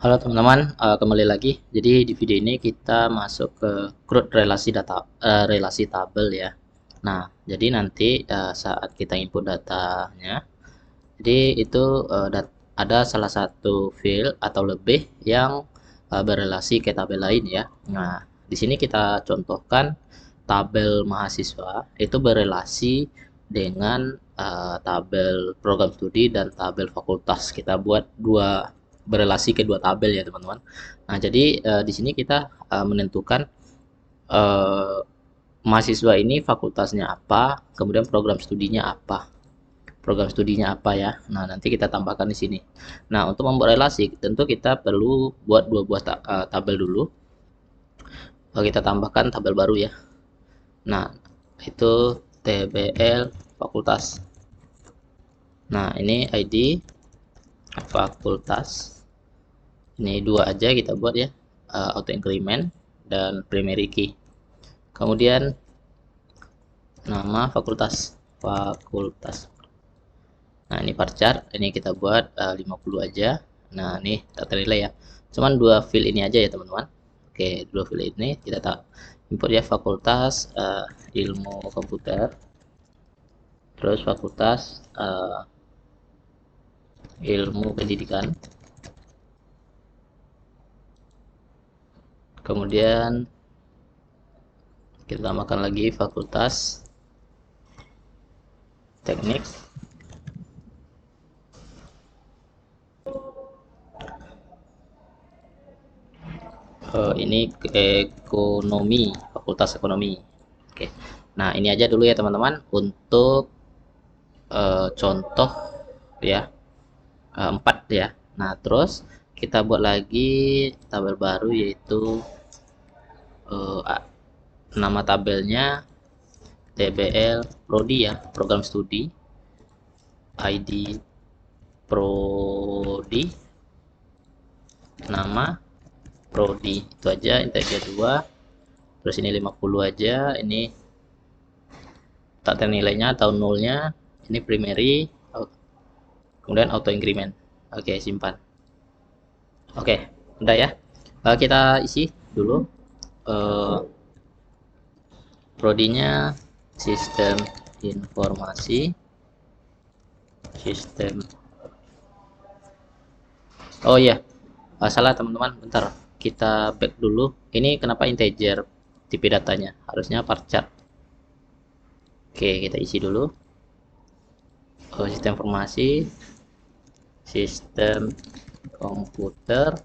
Halo teman-teman, kembali lagi. Jadi di video ini kita masuk ke CRUD relasi tabel ya. Nah, jadi nanti saat kita input datanya, jadi itu ada salah satu field atau lebih yang berelasi ke tabel lain ya. Nah, di sini kita contohkan tabel mahasiswa itu berelasi dengan tabel program studi dan tabel fakultas. Kita buat berelasi ke dua tabel ya teman-teman. Nah, jadi di sini kita menentukan eh, mahasiswa ini fakultasnya apa, kemudian program studinya apa. Program studinya apa ya. Nah, nanti kita tambahkan di sini. Nah, untuk membuat relasi tentu kita perlu buat dua buah tabel dulu. Kita tambahkan tabel baru ya. Nah, itu TBL fakultas. Nah, ini ID fakultas. Ini dua aja kita buat ya, auto increment dan primary key. Kemudian nama fakultas. Nah, ini varchar, ini kita buat 50 aja. Nah, ini tak ternilai ya. Cuman dua field ini aja ya teman-teman. Oke, dua field ini kita tak import ya, fakultas ilmu komputer, terus fakultas ilmu pendidikan, kemudian kita tambahkan lagi fakultas teknik, ini ekonomi, fakultas ekonomi. Oke, nah ini aja dulu ya teman-teman untuk contoh ya, 4 ya. Nah, terus kita buat lagi tabel baru yaitu nama tabelnya TBL Prodi ya, program studi, ID Prodi, nama Prodi. Itu aja, integer 2. Terus ini 50 aja, ini tak ternilainya atau nolnya, ini primary, kemudian auto increment. Oke, simpan. Oke, udah ya. Kita isi dulu prodinya sistem informasi, sistem. Oh iya, salah teman-teman, bentar. Kita back dulu. Ini kenapa integer tipe datanya? Harusnya varchar. Oke, kita isi dulu. Sistem informasi, sistem komputer.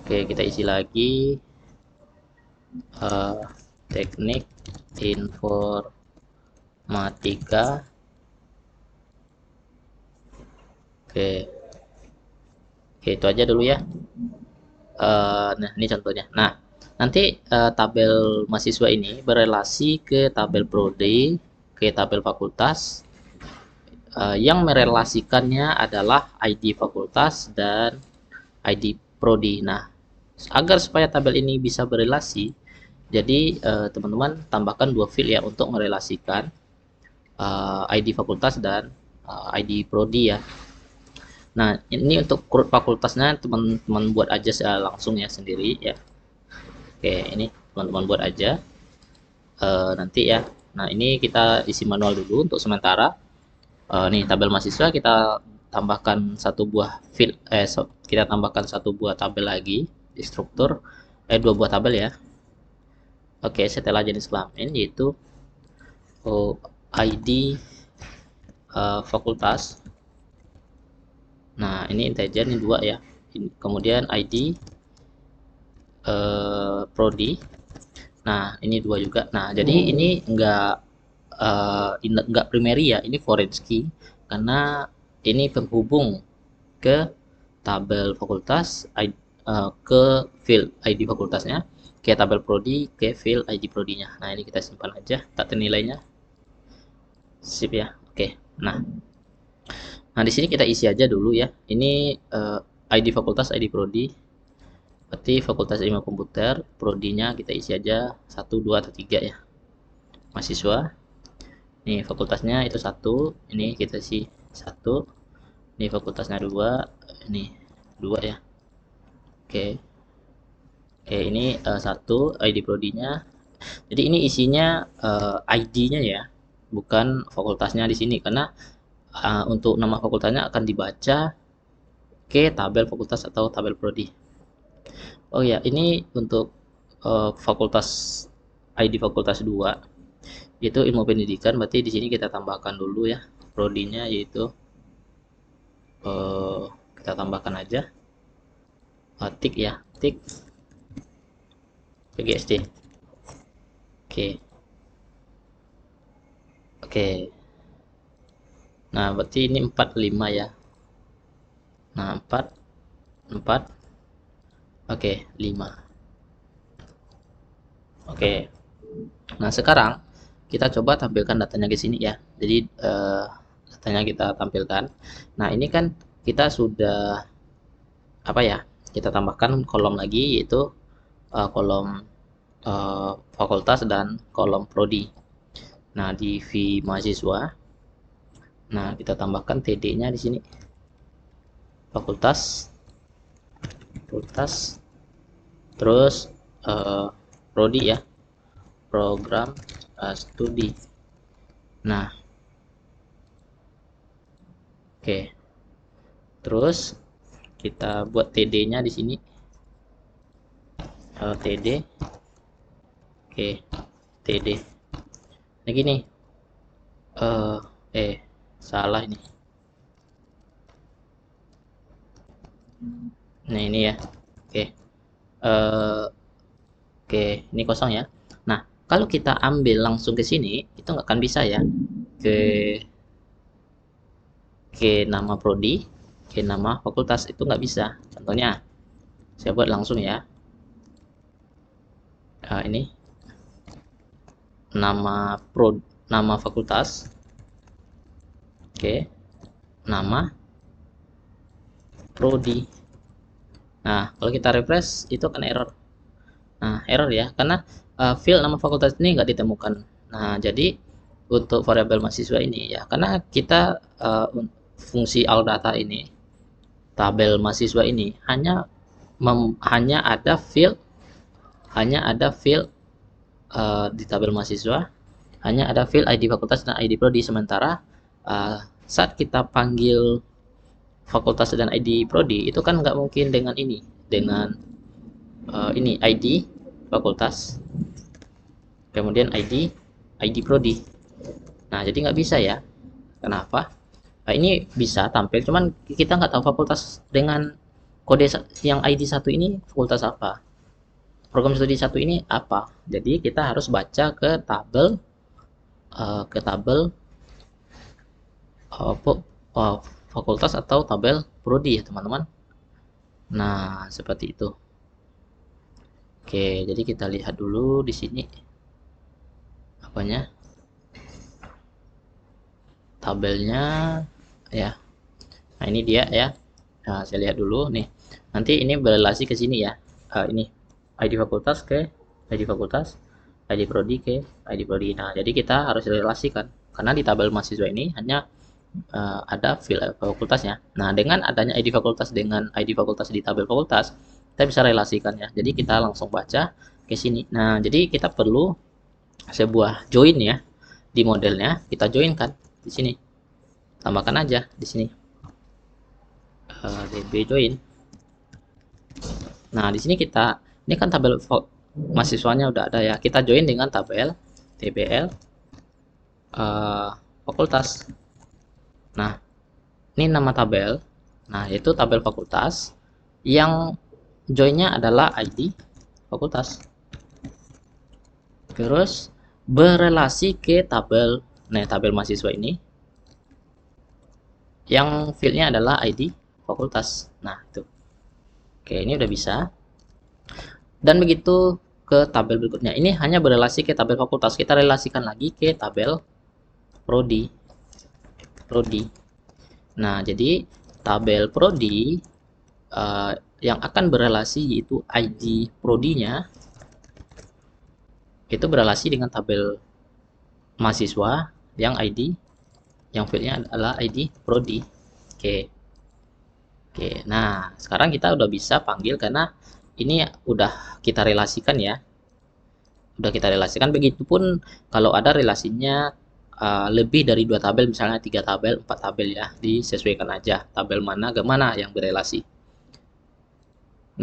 Oke, kita isi lagi teknik informatika. Oke, itu aja dulu ya. Nah, ini contohnya. Nah, nanti tabel mahasiswa ini berelasi ke tabel prodi, ke tabel fakultas. Yang merelasikannya adalah ID fakultas dan ID prodi. Nah, agar supaya tabel ini bisa berelasi, jadi teman-teman tambahkan dua field ya untuk merelasikan ID fakultas dan ID prodi ya. Nah, ini untuk CRUD fakultasnya teman-teman buat aja langsung ya sendiri ya. Oke, ini teman-teman buat aja nanti ya. Nah, ini kita isi manual dulu untuk sementara. Nih tabel mahasiswa kita tambahkan satu buah field, kita tambahkan satu buah tabel lagi di struktur, dua buah tabel ya. Oke, setelah jenis kelamin yaitu ID fakultas. Nah, ini integer ini 2 ya. Kemudian ID prodi. Nah, ini 2 juga. Nah, jadi ini enggak primary ya, ini foreign key karena ini penghubung ke tabel fakultas, ke field ID fakultasnya, ke tabel prodi, ke field ID prodinya. Nah, ini kita simpan aja, tak ternilainya. Sip ya. Oke. Nah, di sini kita isi aja dulu ya. Ini ID fakultas, ID prodi. Berarti fakultas ilmu komputer, prodinya kita isi aja 1, 2 atau 3 ya. Mahasiswa. Nih, fakultasnya itu 1, ini kita isi 1. Ini fakultasnya 2, ini 2 ya. Oke. Oke, ini satu ID prodinya. Jadi ini isinya ID-nya ya, bukan fakultasnya di sini karena untuk nama fakultasnya akan dibaca ke tabel fakultas atau tabel prodi. Oh ya, ini untuk fakultas ID fakultas 2 itu ilmu pendidikan, berarti di sini kita tambahkan dulu ya prodinya, yaitu eh, kita tambahkan aja tik ya, tik PGSD. Oke. Oke. Nah, berarti ini 45 ya. Nah, 4 4. Oke, 5. Oke. Nah, sekarang kita coba tampilkan datanya ke sini ya. Jadi datanya kita tampilkan. Nah, ini kan kita sudah apa ya? Kita tambahkan kolom lagi, yaitu kolom fakultas dan kolom prodi. Nah, di V mahasiswa, nah kita tambahkan TD-nya di sini. Fakultas, fakultas, terus prodi ya, program studi. Nah, oke. Terus kita buat TD-nya di sini. TD. Oke, TD. Nah, gini. Salah ini. Nah, ini ya. Oke. Oke, ini kosong ya. Nah, kalau kita ambil langsung ke sini, itu nggak akan bisa ya. Ke nama prodi, ke nama fakultas itu nggak bisa. Contohnya, saya buat langsung ya. Ini nama fakultas. Oke, nama prodi. Nah, kalau kita refresh itu akan error. Nah, error ya, karena field nama fakultas ini nggak ditemukan. Nah, jadi untuk variabel mahasiswa ini ya, karena kita fungsi all data ini, tabel mahasiswa ini hanya ada field di tabel mahasiswa, hanya ada field ID fakultas dan ID prodi. Sementara saat kita panggil fakultas dan ID prodi itu kan nggak mungkin dengan ini, dengan ini ID fakultas, kemudian ID prodi. Nah, jadi nggak bisa ya. Kenapa? Nah, ini bisa tampil, cuman kita nggak tahu fakultas dengan kode yang ID 1 ini fakultas apa, program studi 1 ini apa. Jadi kita harus baca ke tabel fakultas atau tabel prodi ya teman-teman. Nah, seperti itu. Oke, jadi kita lihat dulu di sini apanya, tabelnya ya. Nah, ini dia ya. Nah, saya lihat dulu nih. Nanti ini berrelasi ke sini ya. Ini ID fakultas ke ID fakultas, ID prodi ke ID prodi. Nah, jadi kita harus relasikan karena di tabel mahasiswa ini hanya ada field fakultasnya. Nah, dengan adanya ID fakultas dengan ID fakultas di tabel fakultas, kita bisa relasikan ya. Jadi kita langsung baca ke sini. Nah, jadi kita perlu sebuah join ya di modelnya. Kita join kan di sini. Tambahkan aja di sini db join. Nah, di sini ini kan tabel mahasiswanya udah ada ya. Kita join dengan tabel tbl fakultas. Nah, ini nama tabel. Nah, itu tabel fakultas yang joinnya adalah ID fakultas. Terus berrelasi ke tabel, tabel mahasiswa ini yang fieldnya adalah ID fakultas. Nah, itu. Oke, ini udah bisa. Dan begitu ke tabel berikutnya. Ini hanya berrelasi ke tabel fakultas. Kita relasikan lagi ke tabel prodi. Nah, jadi tabel prodi yang akan berrelasi yaitu ID prodinya itu berrelasi dengan tabel mahasiswa yang ID yang fieldnya adalah ID prodi. Oke. Oke, nah sekarang kita udah bisa panggil karena ini udah kita relasikan ya. Udah kita relasikan, begitupun kalau ada relasinya lebih dari 2 tabel, misalnya 3 tabel, 4 tabel ya, disesuaikan aja tabel mana ke mana yang berelasi.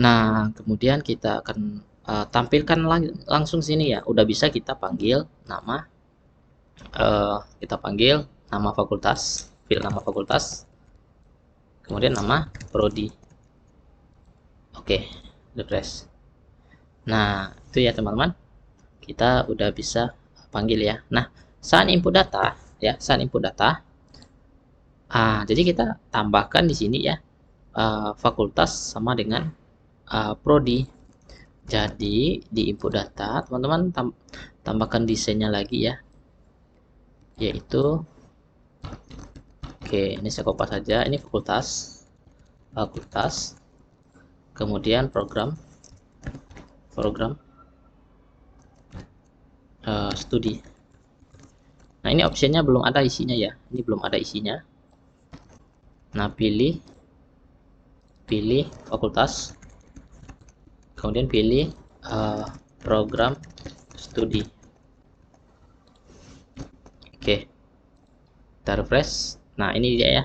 Nah, kemudian kita akan tampilkan langsung sini ya. Udah bisa kita panggil nama, fakultas, fill nama fakultas, kemudian nama prodi. Oke, refresh. Nah, itu ya teman-teman. Kita udah bisa panggil ya. Nah, saat input data ya, jadi kita tambahkan di sini ya, fakultas sama dengan prodi. Jadi di input data teman-teman tambahkan desainnya lagi ya, yaitu oke, ini saya kopas saja, ini fakultas, kemudian program studi. Nah, ini optionnya belum ada isinya ya, ini belum ada isinya. Nah, pilih fakultas, kemudian pilih program studi. Oke, kita refresh. Nah, ini dia ya,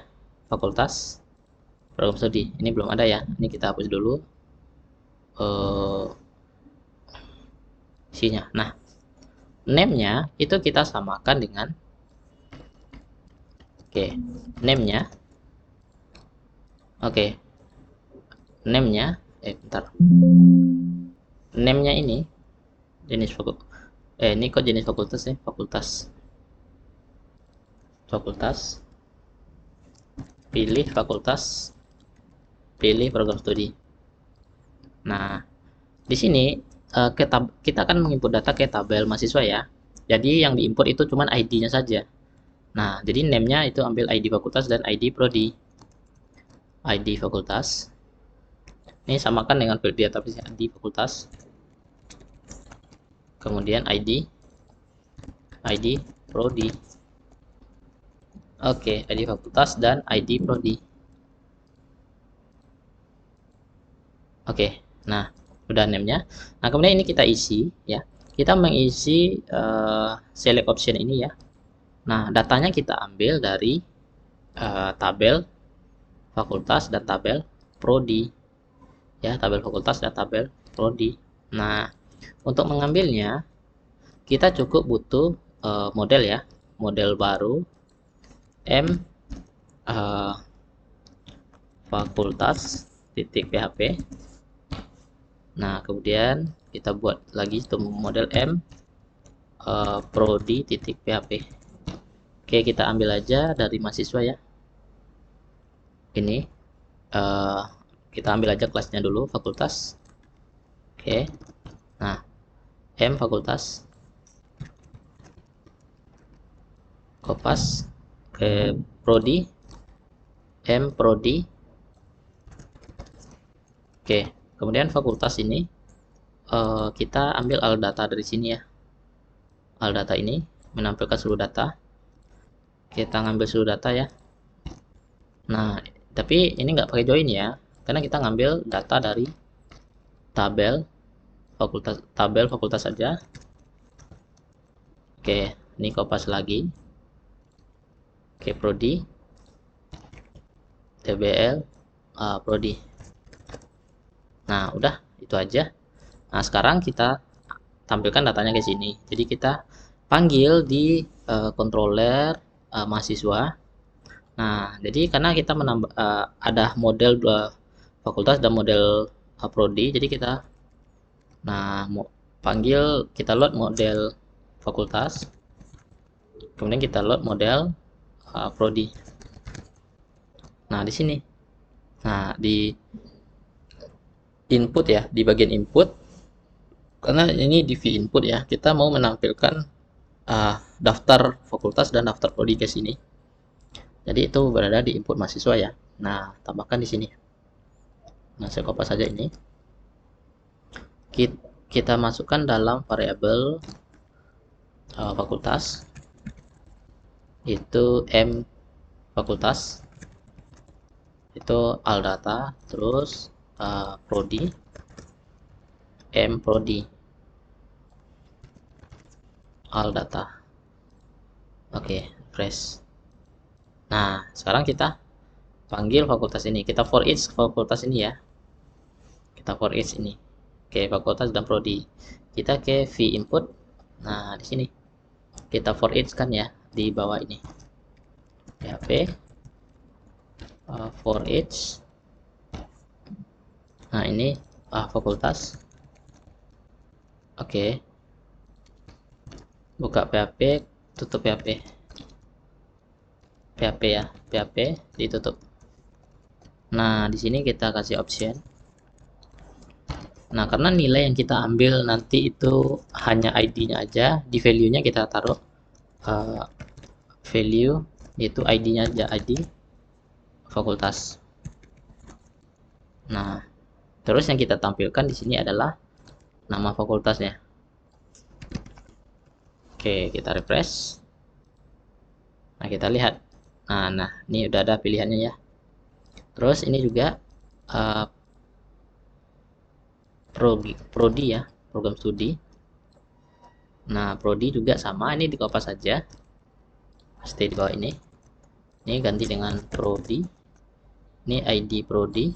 fakultas program studi. Ini belum ada ya, ini kita hapus dulu isinya. Nah, name-nya itu kita samakan dengan name-nya. Name-nya name-nya ini jenis ini kok jenis fakultas ya, fakultas, pilih fakultas, pilih program studi. Nah, di sini kita akan menginput data ke tabel mahasiswa ya. Jadi yang diinput itu cuma ID-nya saja. Nah, jadi name-nya itu ambil ID fakultas dan ID prodi. ID fakultas. Ini samakan dengan field database ID fakultas. Kemudian ID prodi. Oke, ID fakultas dan ID prodi. Oke, nah udah name-nya. Nah, kemudian ini kita isi ya. Kita mengisi select option ini ya. Nah, datanya kita ambil dari tabel fakultas dan tabel prodi. Ya, tabel fakultas dan tabel prodi. Nah, untuk mengambilnya kita cukup butuh model ya. Model baru m fakultas titik php. Nah, kemudian kita buat lagi model m prodi titik php. Oke, kita ambil aja dari mahasiswa ya. Ini kita ambil aja kelasnya dulu, fakultas. Oke, nah m fakultas, kopas ke prodi, m prodi. Oke, kemudian fakultas ini kita ambil al data dari sini ya. Al data ini menampilkan seluruh data. Kita ngambil seluruh data ya. Nah, tapi ini nggak pakai join ya, karena kita ngambil data dari tabel fakultas saja. Oke, ini kopas lagi. Oke, prodi, tbl, prodi. Nah, udah itu aja. Nah, sekarang kita tampilkan datanya ke sini. Jadi kita panggil di controller mahasiswa. Nah, jadi karena kita menambah ada model fakultas dan model prodi, jadi kita kita load model fakultas, kemudian kita load model prodi. Nah, di sini. Nah, di input ya, di bagian input, karena ini di view input ya, kita mau menampilkan daftar fakultas dan daftar prodi ke sini. Jadi itu berada di input mahasiswa ya. Nah, tambahkan di sini. Nah, saya copy saja ini. Kita masukkan dalam variabel fakultas, itu m fakultas, itu ALDATA, terus prodi, mprodi, ALDATA. Oke, fresh. Nah, sekarang kita panggil fakultas ini, kita for each fakultas ini ya, kita for each ini, oke, fakultas dan prodi, kita ke v input. Nah, di sini kita for each kan ya, di bawah ini php for each. Nah, ini fakultas. Oke, buka php, tutup php ya, php ditutup. Nah, di sini kita kasih option. Nah, karena nilai yang kita ambil nanti itu hanya ID-nya aja, di value-nya kita taruh value, yaitu ID-nya aja, ID fakultas. Nah, terus yang kita tampilkan di sini adalah nama fakultasnya. Oke, kita refresh. Nah, kita lihat. Nah, ini udah ada pilihannya ya. Terus ini juga prodi ya, program studi. Nah, prodi juga sama, ini di copy saja, stay di bawah ini. Ini ganti dengan prodi. Ini ID prodi.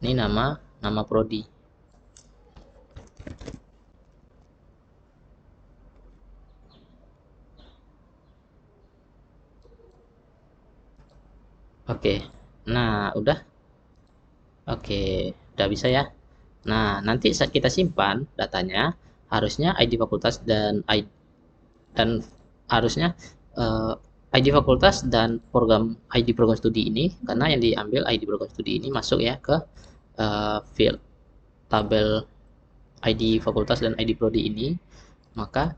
Ini nama prodi. Oke. Nah, udah. Oke, udah bisa ya. Nah, nanti saat kita simpan datanya, harusnya ID fakultas dan harusnya ID fakultas dan ID program studi ini, karena yang diambil ID program studi ini masuk ya ke field tabel ID fakultas dan ID prodi ini. Maka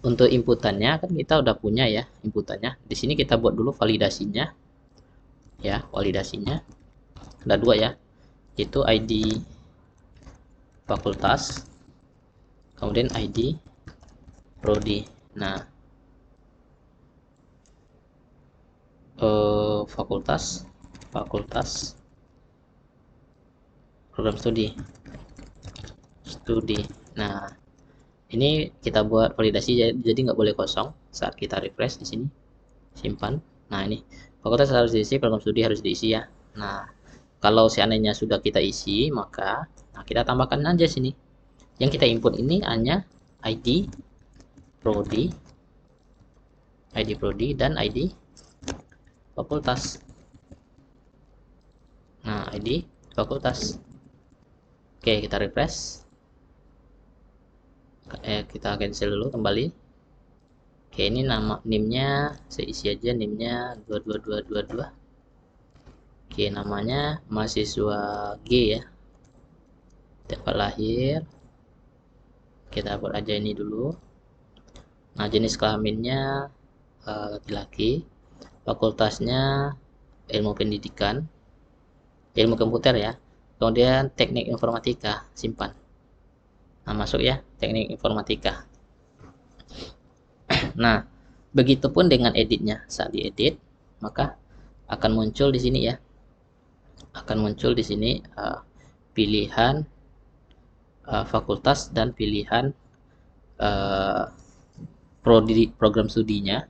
untuk inputannya kan kita udah punya ya inputannya. Di sini kita buat dulu validasinya ya, validasinya ada dua ya, itu ID fakultas kemudian ID prodi. Nah, fakultas program studi. Nah, ini kita buat validasi, jadi nggak boleh kosong saat kita refresh di sini, simpan. Nah, ini fakultas harus diisi, program studi harus diisi ya. Nah, kalau seandainya sudah kita isi, maka kita tambahkan aja sini. Yang kita input ini hanya ID prodi dan ID fakultas. Nah, ID fakultas. Oke, kita refresh. Kita cancel dulu kembali. Oke, ini NIM-nya saya isi aja, NIM-nya 22222. Oke, namanya mahasiswa G ya. Tanggal lahir kita buat aja ini dulu. Nah, jenis kelaminnya laki-laki. Fakultasnya ilmu pendidikan, ilmu komputer ya. Kemudian teknik informatika, simpan. Nah, masuk ya, teknik informatika. Nah, begitupun dengan editnya. Saat diedit, maka akan muncul di sini ya. Akan muncul di sini pilihan fakultas dan pilihan prodi program studinya.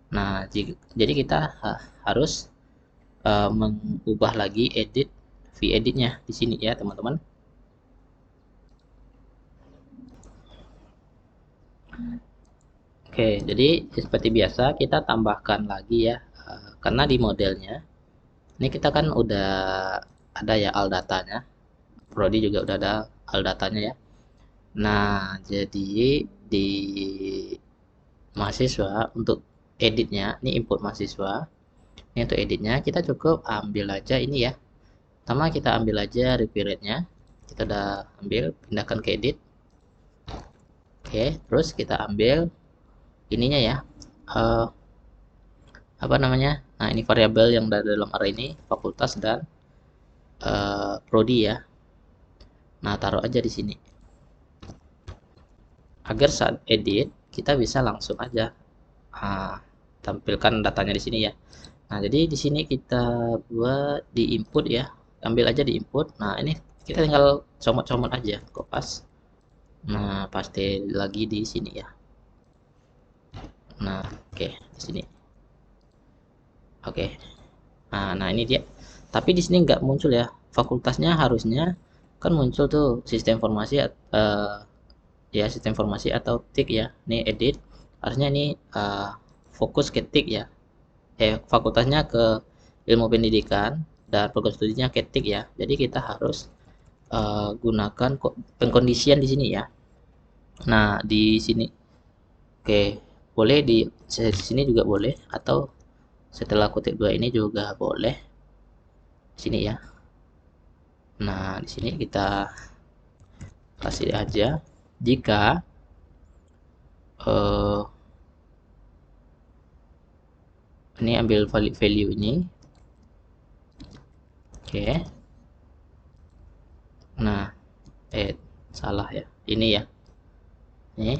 Nah, jadi kita harus mengubah lagi editnya di sini ya, teman-teman. Oke, jadi seperti biasa kita tambahkan lagi ya, karena di modelnya ini kita kan udah ada ya ALDATA-nya, prodi juga udah ada ALDATA-nya ya. Nah, jadi di mahasiswa untuk editnya, ini input mahasiswa, ini untuk editnya kita cukup ambil aja ini ya. Pertama kita ambil aja reference-nya, kita udah ambil, pindahkan ke edit. Oke, terus kita ambil ininya ya, apa namanya? Nah, ini variabel yang ada dalam array ini, fakultas dan prodi ya. Nah, taruh aja di sini. Agar saat edit kita bisa langsung aja tampilkan datanya di sini ya. Nah, jadi di sini kita buat di input ya. Ambil aja di input. Nah, ini kita tinggal comot-comot aja, kopas. Nah, paste lagi di sini ya. Nah, oke, di sini. Oke. Nah, ini dia. Tapi di sini nggak muncul ya. Fakultasnya harusnya kan muncul tuh sistem informasi ya sistem informasi atau TIK ya. Ini edit. Harusnya ini fokus ke TIK ya. Fakultasnya ke ilmu pendidikan dan program studinya ke TIK ya. Jadi kita harus gunakan pengkondisian di sini ya. Nah, di sini oke, boleh di sini juga boleh atau setelah kutip dua ini juga boleh. Sini ya. Nah, di sini kita kasih aja jika ini ambil value ini. Oke. Nah, salah ya. Ini ya. Ini.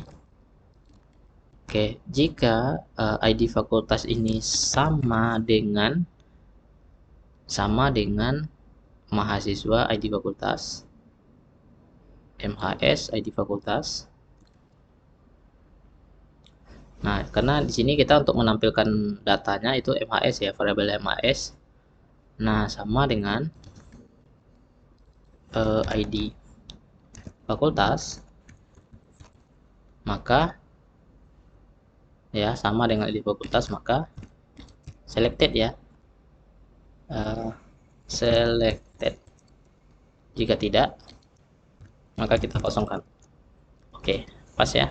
Oke, jika ID fakultas ini sama dengan mahasiswa ID fakultas, MHS ID fakultas. Nah, karena di sini kita untuk menampilkan datanya itu MHS ya, variabel MHS. Nah, sama dengan ID fakultas, maka ya sama dengan ID fakultas, maka selected ya. Selected. Jika tidak, maka kita kosongkan. Oke, pas ya.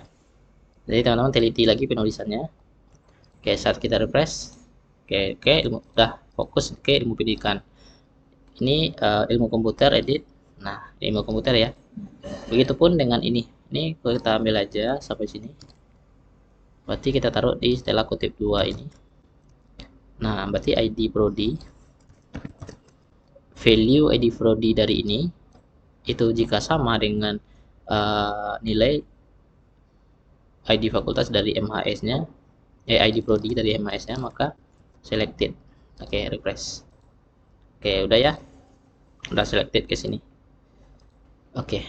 Jadi teman-teman teliti lagi penulisannya. Oke, saat kita refresh, oke, udah fokus ke ilmu pendidikan. Ini ilmu komputer edit. Nah, ilmu komputer ya. Begitupun dengan ini. Ini kita ambil aja sampai sini. Berarti kita taruh di setelah kutip 2 ini. Nah, berarti ID prodi, value ID prodi dari ini itu jika sama dengan nilai ID fakultas dari MHS-nya, ID prodi dari MHS-nya, maka selected. Oke, refresh. Oke, udah ya. Udah selected ke sini. Oke.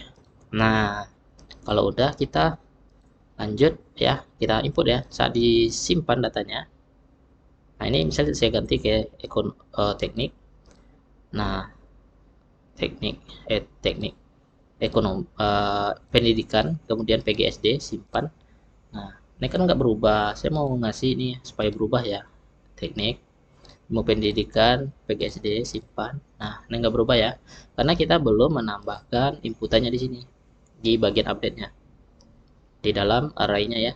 Nah, kalau udah kita lanjut ya, kita input ya. Saat disimpan datanya. Nah, ini misalnya saya ganti ke teknik. Nah, teknik pendidikan, kemudian PGSD simpan. Nah, ini kan nggak berubah. Saya mau ngasih ini supaya berubah ya. Teknik, ilmu pendidikan, PGSD simpan. Nah, ini nggak berubah ya, karena kita belum menambahkan inputannya di sini di bagian update-nya di dalam array-nya ya.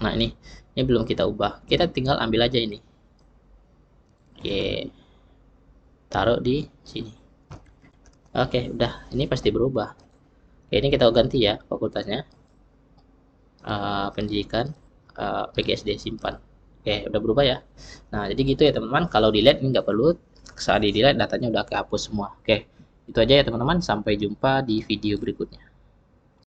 Nah, ini belum kita ubah. Kita tinggal ambil aja ini. Oke, taruh di sini. Oke, udah. Ini pasti berubah. Oke, ini kita ganti ya fakultasnya. Pendidikan, PGSD simpan. Oke, udah berubah ya. Nah, jadi gitu ya teman-teman. Kalau delete ini nggak perlu. Saat di delete datanya udah kehapus semua. Oke, itu aja ya teman-teman. Sampai jumpa di video berikutnya.